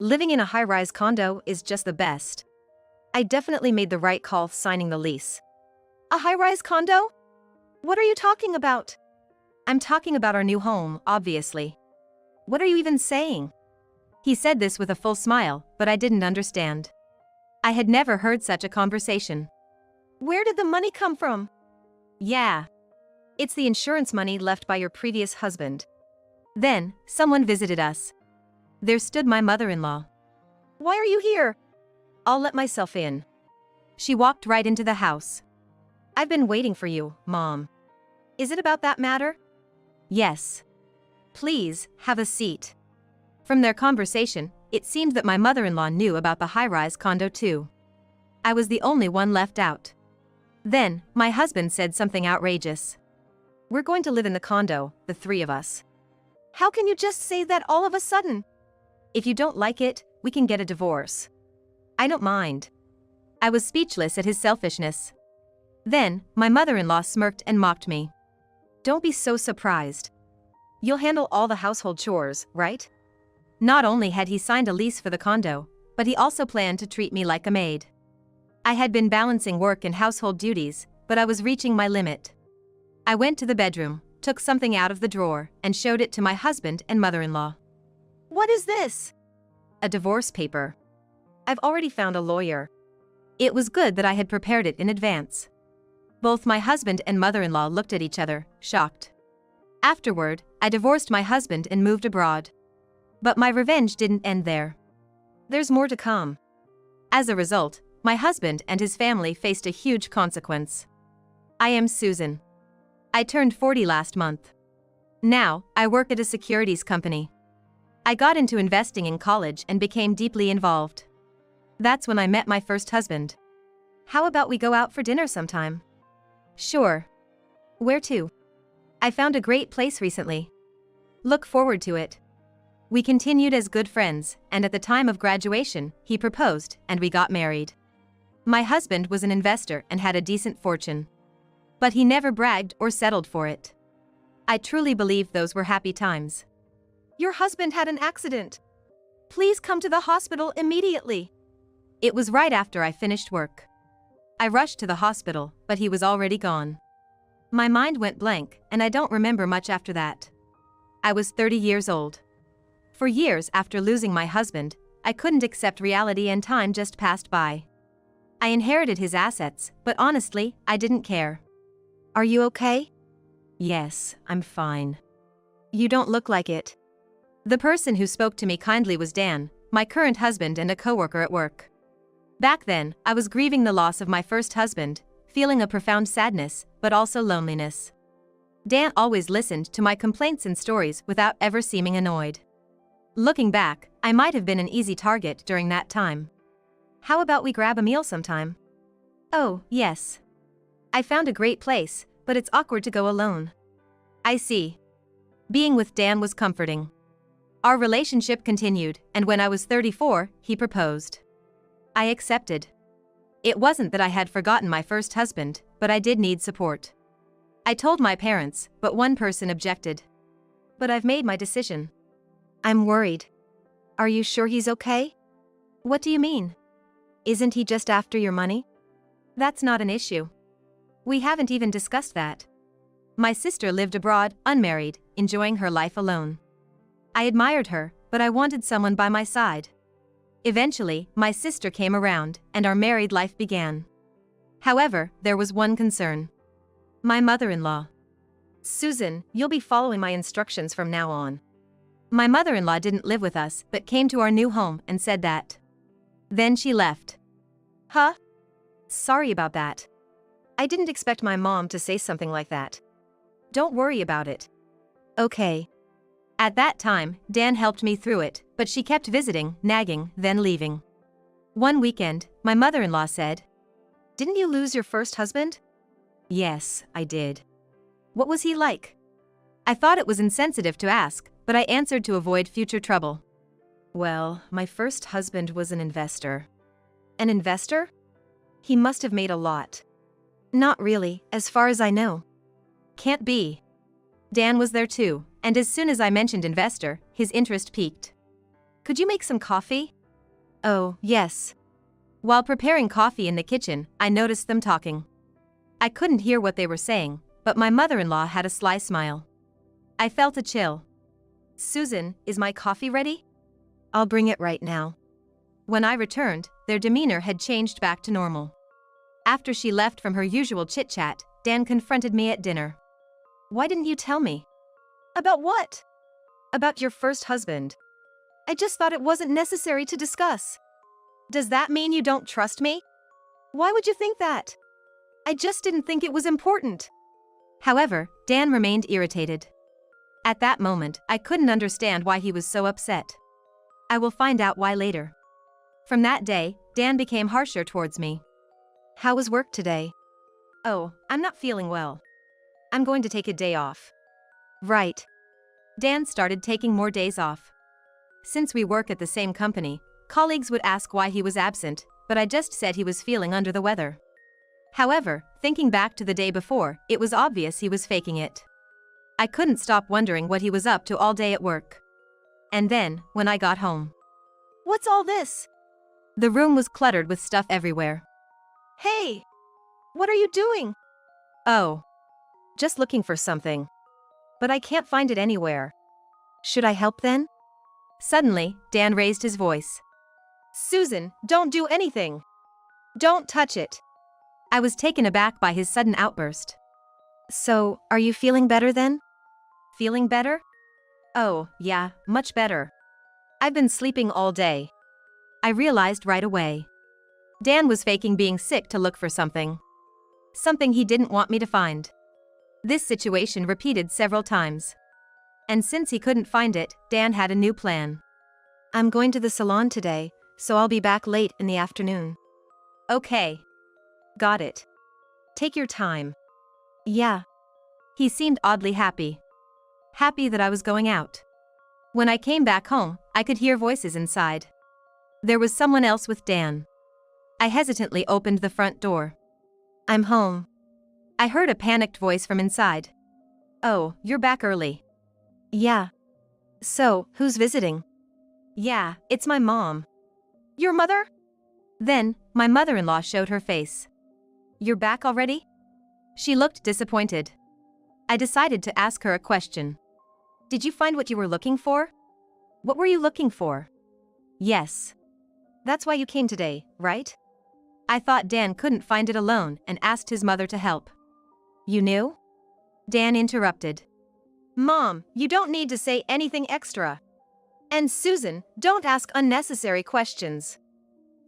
Living in a high-rise condo is just the best. I definitely made the right call signing the lease. A high-rise condo? What are you talking about? I'm talking about our new home, obviously. What are you even saying? He said this with a full smile, but I didn't understand. I had never heard such a conversation. Where did the money come from? Yeah. It's the insurance money left by your previous husband. Then, someone visited us. There stood my mother-in-law. Why are you here? I'll let myself in. She walked right into the house. I've been waiting for you, Mom. Is it about that matter? Yes. Please, have a seat. From their conversation, it seemed that my mother-in-law knew about the high-rise condo too. I was the only one left out. Then, my husband said something outrageous. We're going to live in the condo, the three of us. How can you just say that all of a sudden? If you don't like it, we can get a divorce. I don't mind. I was speechless at his selfishness. Then, my mother-in-law smirked and mocked me. Don't be so surprised. You'll handle all the household chores, right? Not only had he signed a lease for the condo, but he also planned to treat me like a maid. I had been balancing work and household duties, but I was reaching my limit. I went to the bedroom, took something out of the drawer, and showed it to my husband and mother-in-law. What is this? A divorce paper. I've already found a lawyer. It was good that I had prepared it in advance. Both my husband and mother-in-law looked at each other, shocked. Afterward, I divorced my husband and moved abroad. But my revenge didn't end there. There's more to come. As a result, my husband and his family faced a huge consequence. I am Susan. I turned 40 last month. Now, I work at a securities company. I got into investing in college and became deeply involved. That's when I met my first husband. How about we go out for dinner sometime? Sure. Where to? I found a great place recently. Look forward to it. We continued as good friends, and at the time of graduation, he proposed, and we got married. My husband was an investor and had a decent fortune. But he never bragged or settled for it. I truly believe those were happy times. Your husband had an accident. Please come to the hospital immediately. It was right after I finished work. I rushed to the hospital, but he was already gone. My mind went blank, and I don't remember much after that. I was 30 years old. For years after losing my husband, I couldn't accept reality and time just passed by. I inherited his assets, but honestly, I didn't care. Are you okay? Yes, I'm fine. You don't look like it. The person who spoke to me kindly was Dan, my current husband and a coworker at work. Back then, I was grieving the loss of my first husband, feeling a profound sadness, but also loneliness. Dan always listened to my complaints and stories without ever seeming annoyed. Looking back, I might have been an easy target during that time. How about we grab a meal sometime? Oh, yes. I found a great place, but it's awkward to go alone. I see. Being with Dan was comforting. Our relationship continued, and when I was 34, he proposed. I accepted. It wasn't that I had forgotten my first husband, but I did need support. I told my parents, but one person objected. But I've made my decision. I'm worried. Are you sure he's okay? What do you mean? Isn't he just after your money? That's not an issue. We haven't even discussed that. My sister lived abroad, unmarried, enjoying her life alone. I admired her, but I wanted someone by my side. Eventually, my sister came around, and our married life began. However, there was one concern. My mother-in-law. Susan, you'll be following my instructions from now on. My mother-in-law didn't live with us, but came to our new home and said that. Then she left. Huh? Sorry about that. I didn't expect my mom to say something like that. Don't worry about it. Okay. At that time, Dan helped me through it, but she kept visiting, nagging, then leaving. One weekend, my mother-in-law said, "Didn't you lose your first husband?" Yes, I did. What was he like? I thought it was insensitive to ask, but I answered to avoid future trouble. Well, my first husband was an investor. An investor? He must have made a lot. Not really, as far as I know. Can't be. Dan was there too, and as soon as I mentioned investor, his interest peaked. Could you make some coffee? Oh, yes. While preparing coffee in the kitchen, I noticed them talking. I couldn't hear what they were saying, but my mother-in-law had a sly smile. I felt a chill. Susan, is my coffee ready? I'll bring it right now. When I returned, their demeanor had changed back to normal. After she left from her usual chit-chat, Dan confronted me at dinner. Why didn't you tell me? About what? About your first husband. I just thought it wasn't necessary to discuss. Does that mean you don't trust me? Why would you think that? I just didn't think it was important. However, Dan remained irritated. At that moment, I couldn't understand why he was so upset. I will find out why later. From that day, Dan became harsher towards me. How was work today? Oh, I'm not feeling well. I'm going to take a day off. Right. Dan started taking more days off. Since we work at the same company, colleagues would ask why he was absent, but I just said he was feeling under the weather. However, thinking back to the day before, it was obvious he was faking it. I couldn't stop wondering what he was up to all day at work. And then, when I got home. What's all this? The room was cluttered with stuff everywhere. Hey! What are you doing? Oh. Just looking for something. But I can't find it anywhere. Should I help then? Suddenly, Dan raised his voice. Susan, don't do anything. Don't touch it. I was taken aback by his sudden outburst. So, are you feeling better then? Feeling better? Oh, yeah, much better. I've been sleeping all day. I realized right away. Dan was faking being sick to look for something. Something he didn't want me to find. This situation repeated several times. And since he couldn't find it, Dan had a new plan. I'm going to the salon today, so I'll be back late in the afternoon. Okay. Got it. Take your time. Yeah. He seemed oddly happy. Happy that I was going out. When I came back home, I could hear voices inside. There was someone else with Dan. I hesitantly opened the front door. I'm home. I heard a panicked voice from inside. Oh, you're back early. Yeah. So, who's visiting? Yeah, it's my mom. Your mother? Then, my mother-in-law showed her face. You're back already? She looked disappointed. I decided to ask her a question. Did you find what you were looking for? What were you looking for? Yes. That's why you came today, right? I thought Dan couldn't find it alone and asked his mother to help. You knew? Dan interrupted. Mom, you don't need to say anything extra. And Susan, don't ask unnecessary questions.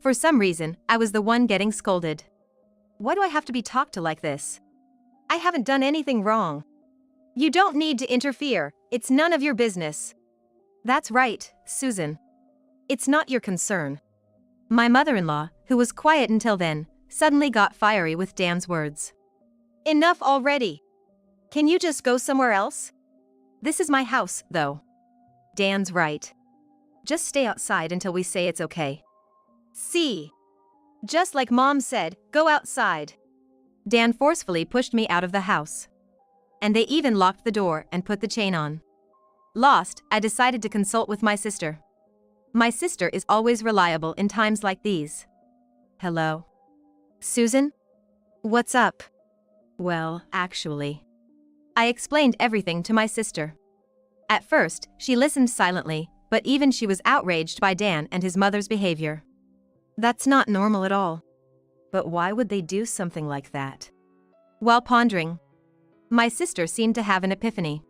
For some reason, I was the one getting scolded. Why do I have to be talked to like this? I haven't done anything wrong. You don't need to interfere, it's none of your business. That's right, Susan. It's not your concern. My mother-in-law, who was quiet until then, suddenly got fiery with Dan's words. Enough already. Can you just go somewhere else? This is my house, though. Dan's right. Just stay outside until we say it's okay. See? Just like Mom said, go outside. Dan forcefully pushed me out of the house. And they even locked the door and put the chain on. Lost, I decided to consult with my sister. My sister is always reliable in times like these. Hello? Susan? What's up? Well, actually. I explained everything to my sister. At first, she listened silently, but even she was outraged by Dan and his mother's behavior. That's not normal at all. But why would they do something like that? While pondering, my sister seemed to have an epiphany.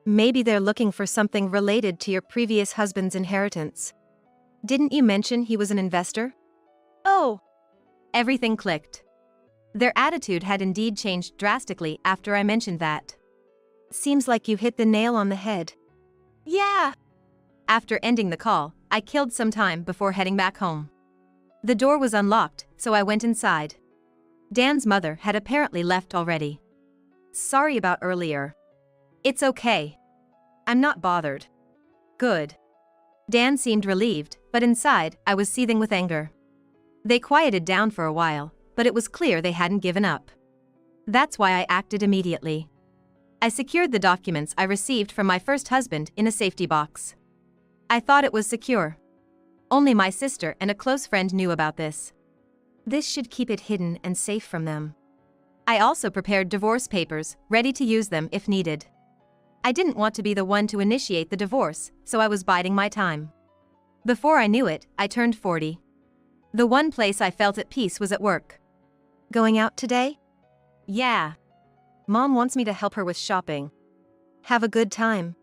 Maybe they're looking for something related to your previous husband's inheritance. Didn't you mention he was an investor? Oh! Everything clicked. Their attitude had indeed changed drastically after I mentioned that. Seems like you hit the nail on the head. Yeah! After ending the call, I killed some time before heading back home. The door was unlocked, so I went inside. Dan's mother had apparently left already. Sorry about earlier. It's okay. I'm not bothered. Good. Dan seemed relieved, but inside, I was seething with anger. They quieted down for a while, but it was clear they hadn't given up. That's why I acted immediately. I secured the documents I received from my first husband in a safety box. I thought it was secure. Only my sister and a close friend knew about this. This should keep it hidden and safe from them. I also prepared divorce papers, ready to use them if needed. I didn't want to be the one to initiate the divorce, so I was biding my time. Before I knew it, I turned 40. The one place I felt at peace was at work. Going out today? Yeah. Mom wants me to help her with shopping. Have a good time.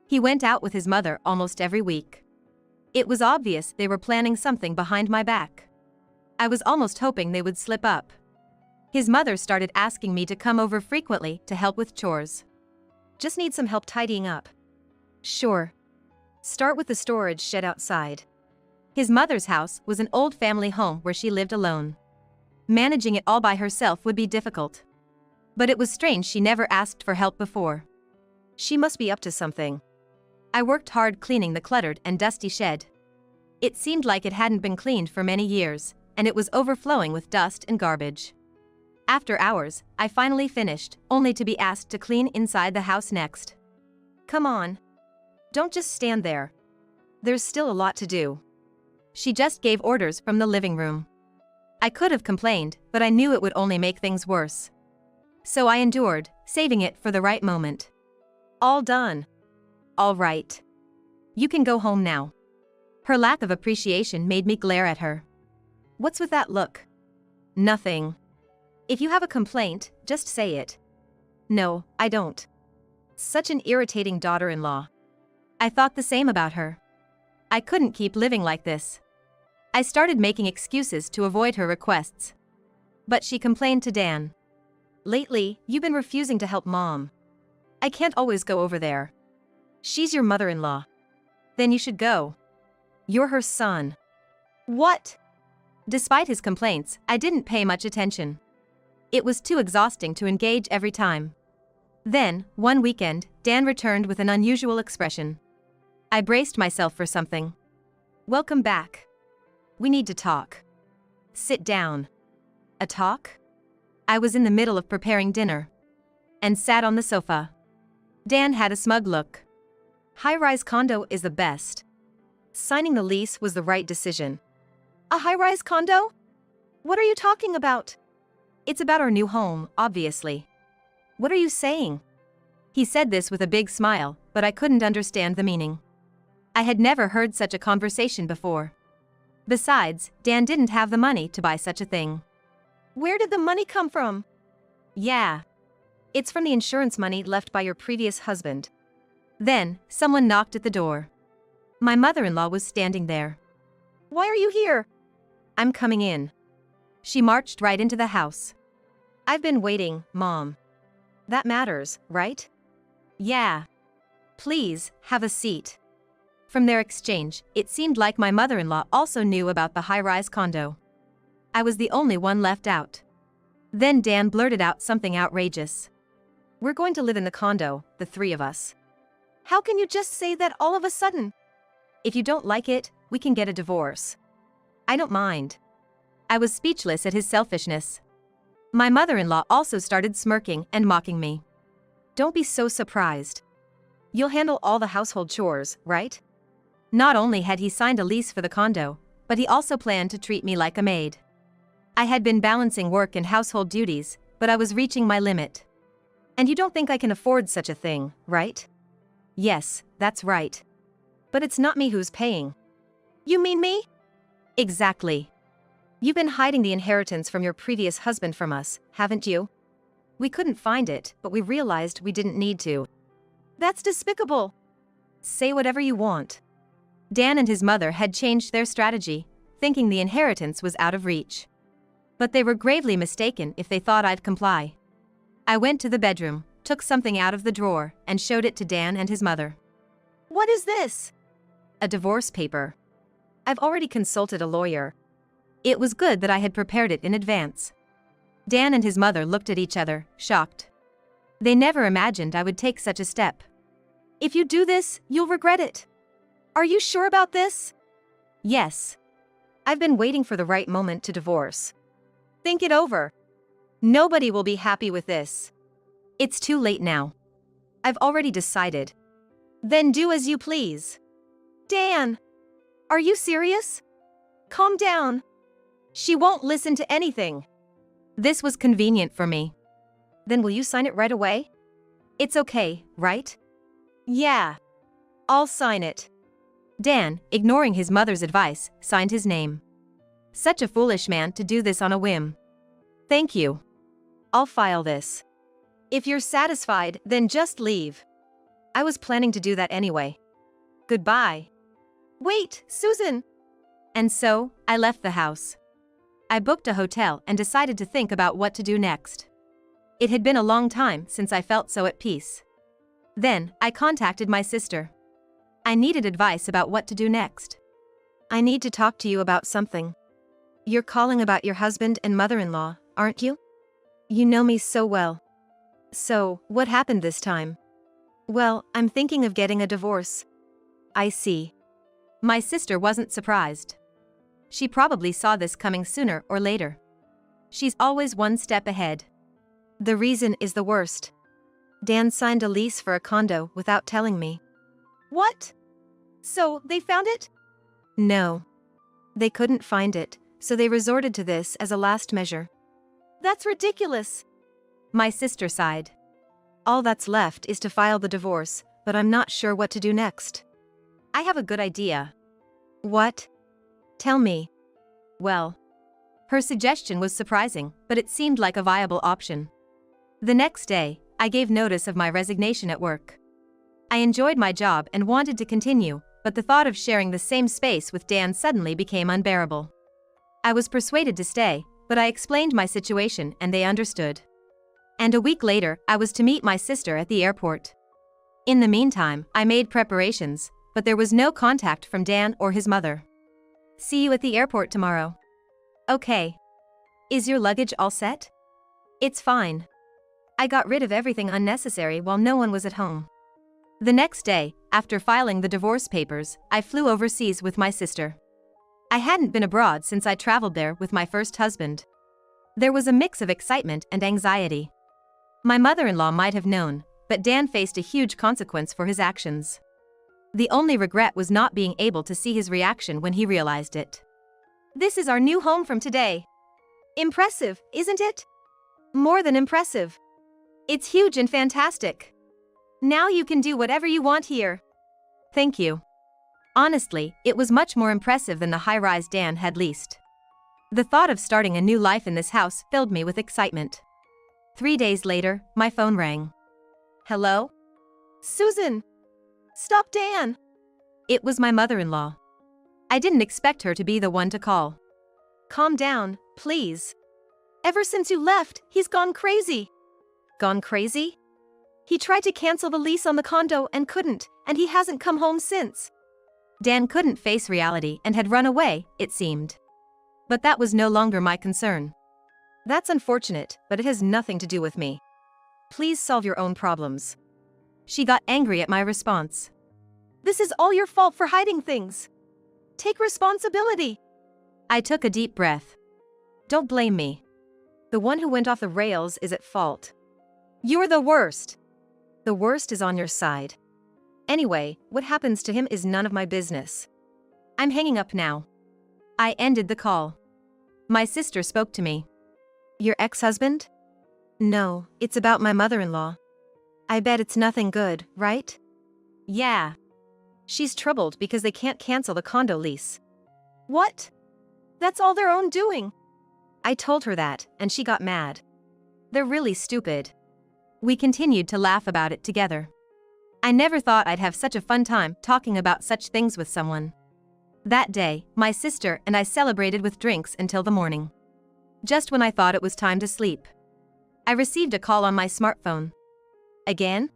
He went out with his mother almost every week. It was obvious they were planning something behind my back. I was almost hoping they would slip up. His mother started asking me to come over frequently to help with chores. Just need some help tidying up. Sure. Start with the storage shed outside. His mother's house was an old family home where she lived alone. Managing it all by herself would be difficult. But it was strange she never asked for help before. She must be up to something. I worked hard cleaning the cluttered and dusty shed. It seemed like it hadn't been cleaned for many years, and it was overflowing with dust and garbage. After hours, I finally finished, only to be asked to clean inside the house next. Come on. Don't just stand there. There's still a lot to do. She just gave orders from the living room. I could have complained, but I knew it would only make things worse. So I endured, saving it for the right moment. All done. All right. You can go home now. Her lack of appreciation made me glare at her. What's with that look? Nothing. If you have a complaint, just say it. No, I don't. Such an irritating daughter-in-law. I thought the same about her. I couldn't keep living like this. I started making excuses to avoid her requests. But she complained to Dan. Lately, you've been refusing to help Mom. I can't always go over there. She's your mother-in-law. Then you should go. You're her son. What? Despite his complaints, I didn't pay much attention. It was too exhausting to engage every time. Then, one weekend, Dan returned with an unusual expression. I braced myself for something. Welcome back. We need to talk. Sit down. A talk? I was in the middle of preparing dinner. And sat on the sofa. Dan had a smug look. High-rise condo is the best. Signing the lease was the right decision. A high-rise condo? What are you talking about? It's about our new home, obviously. What are you saying? He said this with a big smile, but I couldn't understand the meaning. I had never heard such a conversation before. Besides, Dan didn't have the money to buy such a thing. Where did the money come from? Yeah. It's from the insurance money left by your previous husband. Then, someone knocked at the door. My mother-in-law was standing there. Why are you here? I'm coming in. She marched right into the house. I've been waiting, Mom. That matters, right? Yeah. Please, have a seat. From their exchange, it seemed like my mother-in-law also knew about the high-rise condo. I was the only one left out. Then Dan blurted out something outrageous. We're going to live in the condo, the three of us. How can you just say that all of a sudden? If you don't like it, we can get a divorce. I don't mind. I was speechless at his selfishness. My mother-in-law also started smirking and mocking me. Don't be so surprised. You'll handle all the household chores, right? Not only had he signed a lease for the condo, but he also planned to treat me like a maid. I had been balancing work and household duties, but I was reaching my limit. And you don't think I can afford such a thing, right? Yes, that's right. But it's not me who's paying. You mean me? Exactly. You've been hiding the inheritance from your previous husband from us, haven't you? We couldn't find it, but we realized we didn't need to. That's despicable. Say whatever you want. Dan and his mother had changed their strategy, thinking the inheritance was out of reach. But they were gravely mistaken if they thought I'd comply. I went to the bedroom, took something out of the drawer, and showed it to Dan and his mother. What is this? A divorce paper. I've already consulted a lawyer. It was good that I had prepared it in advance. Dan and his mother looked at each other, shocked. They never imagined I would take such a step. If you do this, you'll regret it. Are you sure about this? Yes. I've been waiting for the right moment to divorce. Think it over. Nobody will be happy with this. It's too late now. I've already decided. Then do as you please. Dan! Are you serious? Calm down. She won't listen to anything. This was convenient for me. Then will you sign it right away? It's okay, right? Yeah. I'll sign it. Dan, ignoring his mother's advice, signed his name. Such a foolish man to do this on a whim. Thank you. I'll file this. If you're satisfied, then just leave. I was planning to do that anyway. Goodbye. Wait, Susan. And so, I left the house. I booked a hotel and decided to think about what to do next. It had been a long time since I felt so at peace. Then, I contacted my sister. I needed advice about what to do next. I need to talk to you about something. You're calling about your husband and mother-in-law, aren't you? You know me so well. So, what happened this time? Well, I'm thinking of getting a divorce. I see. My sister wasn't surprised. She probably saw this coming sooner or later. She's always one step ahead. The reason is the worst. Dan signed a lease for a condo without telling me. What? So, they found it? No. They couldn't find it, so they resorted to this as a last measure. That's ridiculous. My sister sighed. All that's left is to file the divorce, but I'm not sure what to do next. I have a good idea. What? Tell me. Well, her suggestion was surprising, but it seemed like a viable option. The next day, I gave notice of my resignation at work. I enjoyed my job and wanted to continue, but the thought of sharing the same space with Dan suddenly became unbearable. I was persuaded to stay, but I explained my situation and they understood. And a week later, I was to meet my sister at the airport. In the meantime, I made preparations, but there was no contact from Dan or his mother. See you at the airport tomorrow. Okay. Is your luggage all set? It's fine. I got rid of everything unnecessary while no one was at home. The next day, after filing the divorce papers, I flew overseas with my sister. I hadn't been abroad since I traveled there with my first husband. There was a mix of excitement and anxiety. My mother-in-law might have known, but Dan faced a huge consequence for his actions. The only regret was not being able to see his reaction when he realized it. This is our new home from today. Impressive, isn't it? More than impressive. It's huge and fantastic. Now you can do whatever you want here. Thank you. Honestly, it was much more impressive than the high-rise Dan had leased. The thought of starting a new life in this house filled me with excitement. 3 days later, my phone rang. Hello? Susan! Stop Dan! It was my mother-in-law. I didn't expect her to be the one to call. Calm down, please. Ever since you left, he's gone crazy. Gone crazy? He tried to cancel the lease on the condo and couldn't, and he hasn't come home since. Dan couldn't face reality and had run away, it seemed. But that was no longer my concern. That's unfortunate, but it has nothing to do with me. Please solve your own problems. She got angry at my response. This is all your fault for hiding things. Take responsibility. I took a deep breath. Don't blame me. The one who went off the rails is at fault. You're the worst. The worst is on your side. Anyway, what happens to him is none of my business. I'm hanging up now. I ended the call. My sister spoke to me. Your ex-husband? No, it's about my mother-in-law. I bet it's nothing good, right? Yeah. She's troubled because they can't cancel the condo lease. What? That's all their own doing. I told her that, and she got mad. They're really stupid. We continued to laugh about it together. I never thought I'd have such a fun time talking about such things with someone. That day, my sister and I celebrated with drinks until the morning. Just when I thought it was time to sleep, I received a call on my smartphone. Again?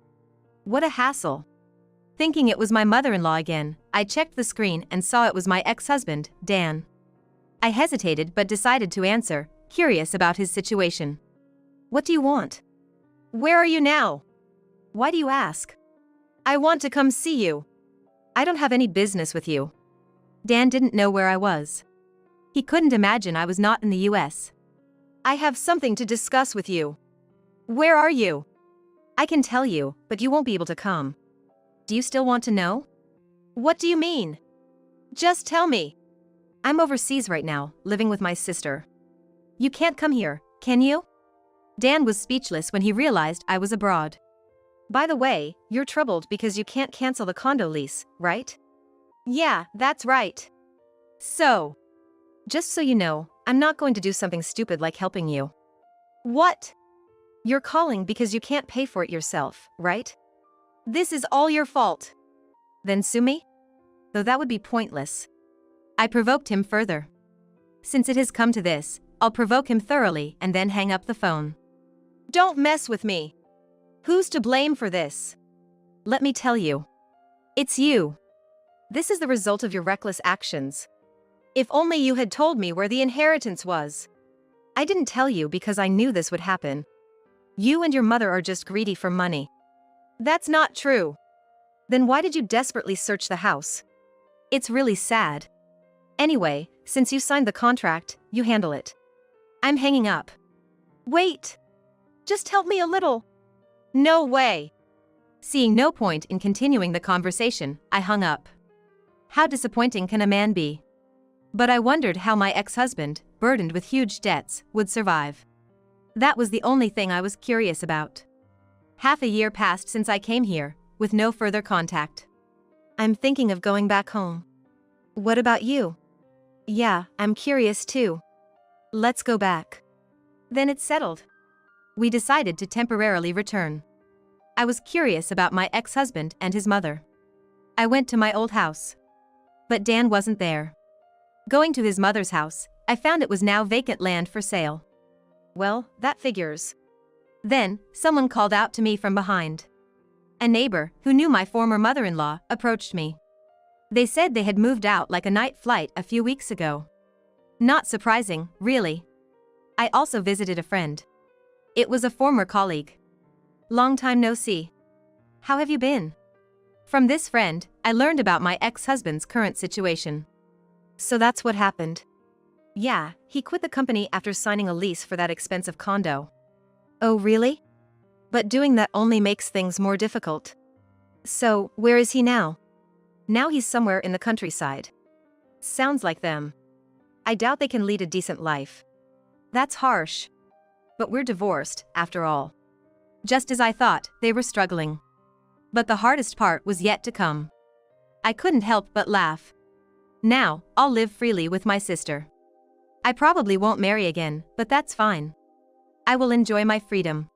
What a hassle. Thinking it was my mother-in-law again, I checked the screen and saw it was my ex-husband, Dan. I hesitated but decided to answer, curious about his situation. What do you want? Where are you now? Why do you ask? I want to come see you. I don't have any business with you. Dan didn't know where I was. He couldn't imagine I was not in the US. I have something to discuss with you. Where are you? I can tell you, but you won't be able to come. Do you still want to know? What do you mean? Just tell me. I'm overseas right now, living with my sister. You can't come here, can you? Dan was speechless when he realized I was abroad. By the way, you're troubled because you can't cancel the condo lease, right? Yeah, that's right. So, just so you know, I'm not going to do something stupid like helping you. What? You're calling because you can't pay for it yourself, right? This is all your fault. Then sue me? Though that would be pointless. I provoked him further. Since it has come to this, I'll provoke him thoroughly and then hang up the phone. Don't mess with me. Who's to blame for this? Let me tell you. It's you. This is the result of your reckless actions. If only you had told me where the inheritance was. I didn't tell you because I knew this would happen. You and your mother are just greedy for money. That's not true. Then why did you desperately search the house? It's really sad. Anyway, since you signed the contract, you handle it. I'm hanging up. Wait. Just help me a little. No way. Seeing no point in continuing the conversation, I hung up. How disappointing can a man be? But I wondered how my ex-husband, burdened with huge debts, would survive. That was the only thing I was curious about. Half a year passed since I came here, with no further contact. I'm thinking of going back home. What about you? Yeah, I'm curious too. Let's go back. Then it's settled. We decided to temporarily return. I was curious about my ex-husband and his mother. I went to my old house. But Dan wasn't there. Going to his mother's house, I found it was now vacant land for sale. Well, that figures. Then, someone called out to me from behind. A neighbor, who knew my former mother-in-law, approached me. They said they had moved out like a night flight a few weeks ago. Not surprising, really. I also visited a friend. It was a former colleague. Long time no see. How have you been? From this friend, I learned about my ex-husband's current situation. So that's what happened. Yeah, he quit the company after signing a lease for that expensive condo. Oh really? But doing that only makes things more difficult. So, where is he now? Now he's somewhere in the countryside. Sounds like them. I doubt they can lead a decent life. That's harsh. But we're divorced, after all. Just as I thought, they were struggling. But the hardest part was yet to come. I couldn't help but laugh. Now, I'll live freely with my sister. I probably won't marry again, but that's fine. I will enjoy my freedom.